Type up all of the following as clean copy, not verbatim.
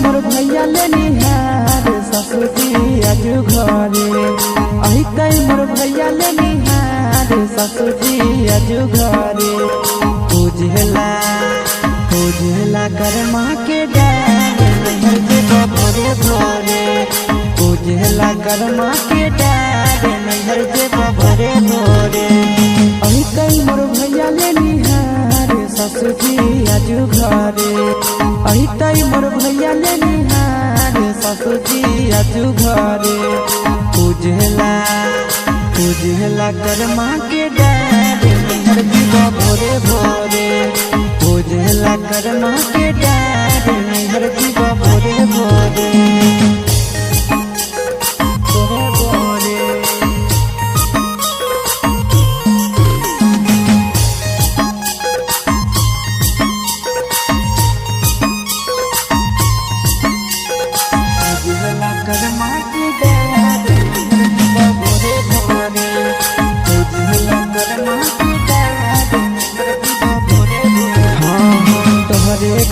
मोर भैया ले निहार ससुरी आजू घरे अहितै मोर भैया ले निहार ससुरी आजू घरे पूजला कर्मा के डार नैहर के भोरे भोरे पूजला कर्मा के डार नैहर के भोरे भोरे अहितै मोर भैया ले निहार ससुरी आजू घरे अहितै मोर भैया ले निहार ससुरी आजू घरे पूजला कर्मा के डार नैहर के भोरे भोरे पूजला कर्मा के डार नैहर के भोरे भोरे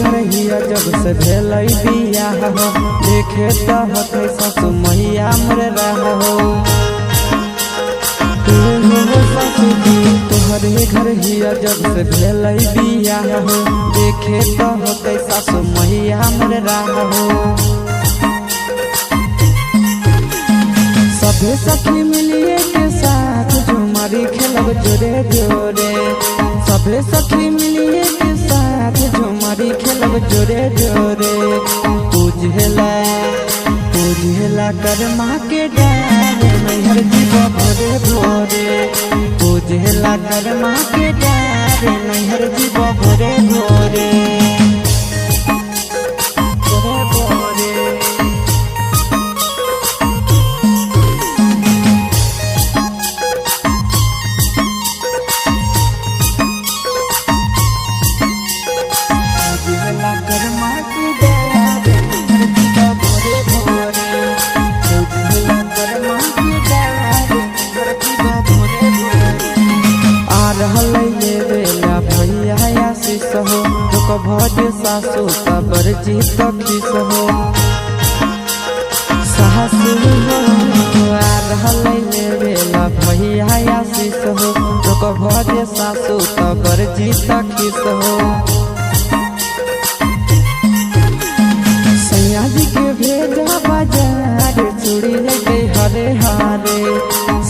घर हिया जब से भेल बियाह हो देखे तो ससु मैया मर रहा हो तोहरे घर हिया जब से भेल बियाह हो देखे तो ससु मैया मर रहा हो सभे सखी मिलिए के साथ झुमारी खेलब जोरे जोरे सभे सखी मिलिए के साथ झुमारी खेलब जोरे जोरे पूजला कर्मा के डार नैहर के भोरे भोरे पूजला कर्मा के डार नैहर के भोरे भोरे भजे सासु तबर जी तखिस हो सासु आ रहलै लेवेला भैया आशीष हो लोक भजे सासु तबर जी तखिस हो सैया जी के भेजा बाजार चूड़ी लगे हरे हारे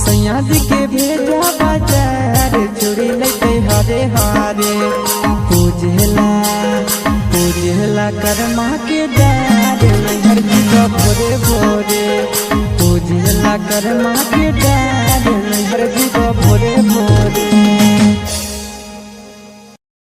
सैया जी के भेजा बाजार चूड़ी लगे हरे हारे पूजला कर्मा के डार नैहर के भोरे भोरे पूजला कर्मा के डार नैहर के भोरे